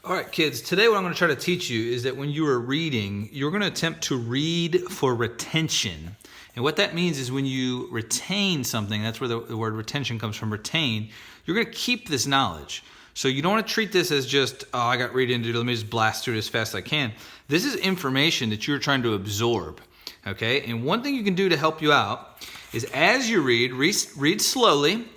All right, kids, today what I'm going to try to teach you is that when you are reading, you're going to attempt to read for retention. And what that means is when you retain something, that's where the word retention comes from, retain, you're going to keep this knowledge. So you don't want to treat this as just, oh, I got read into it, let me just blast through it as fast as I can. This is information that you're trying to absorb, okay? And one thing you can do to help you out is as you read slowly.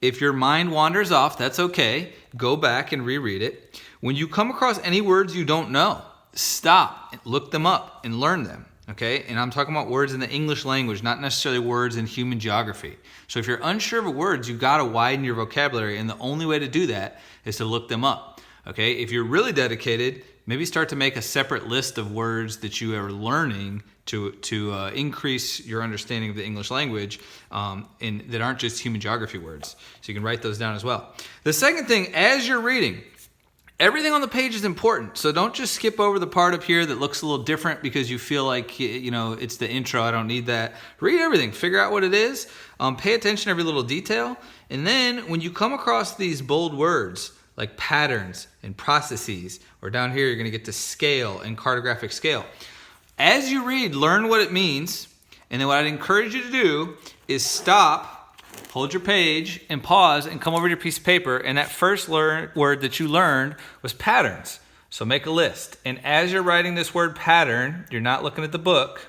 If your mind wanders off, that's okay. Go back and reread it. When you come across any words you don't know, stop, look them up, and learn them, okay? And I'm talking about words in the English language, not necessarily words in human geography. So if you're unsure of words, you've got to widen your vocabulary, and the only way to do that is to look them up, okay? If you're really dedicated, maybe start to make a separate list of words that you are learning to increase your understanding of the English language and that aren't just human geography words. So you can write those down as well. The second thing, as you're reading, everything on the page is important. So don't just skip over the part up here that looks a little different because you feel like, you know, it's the intro, I don't need that. Read everything, figure out what it is, pay attention to every little detail. And then when you come across these bold words, like patterns and processes, or down here you're going to get to scale and cartographic scale. As you read, learn what it means, and then what I'd encourage you to do is stop, hold your page, and pause, and come over to your piece of paper, and that first word that you learned was patterns. So make a list. And as you're writing this word pattern, you're not looking at the book,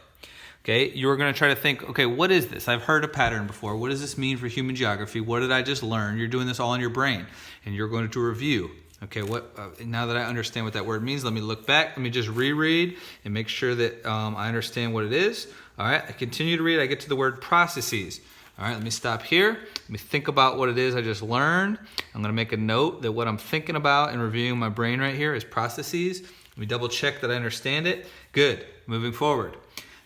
okay? You're going to try to think, okay, what is this? I've heard a pattern before. What does this mean for human geography? What did I just learn? You're doing this all in your brain, and you're going to review. Okay, now that I understand what that word means, let me look back. Let me just reread and make sure that I understand what it is. All right, I continue to read. I get to the word processes. All right, let me stop here. Let me think about what it is I just learned. I'm going to make a note that what I'm thinking about and reviewing my brain right here is processes. Let me double check that I understand it. Good, moving forward.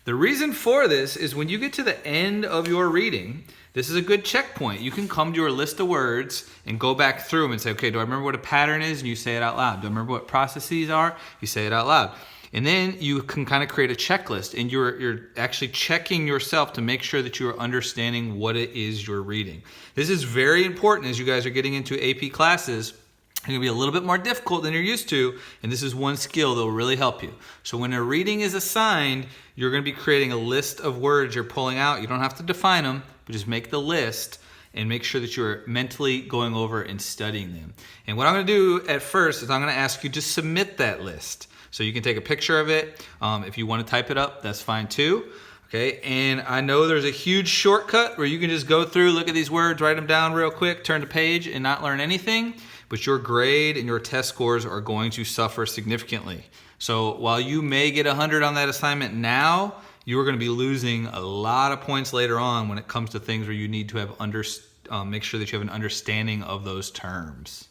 The reason for this is when you get to the end of your reading, this is a good checkpoint. You can come to your list of words and go back through them and say, okay, do I remember what a pattern is? And you say it out loud. Do I remember what processes are? You say it out loud. And then you can kind of create a checklist, and you're actually checking yourself to make sure that you are understanding what it is you're reading. This is very important as you guys are getting into AP classes. It's going to be a little bit more difficult than you're used to, and this is one skill that will really help you. So when a reading is assigned, you're going to be creating a list of words you're pulling out. You don't have to define them, but just make the list and make sure that you're mentally going over and studying them. And what I'm going to do at first is I'm going to ask you to submit that list. So you can take a picture of it. If you want to type it up, that's fine too. Okay, and I know there's a huge shortcut where you can just go through, look at these words, write them down real quick, turn the page, and not learn anything. But your grade and your test scores are going to suffer significantly. So while you may get 100 on that assignment now, you are going to be losing a lot of points later on when it comes to things where you need to have make sure that you have an understanding of those terms.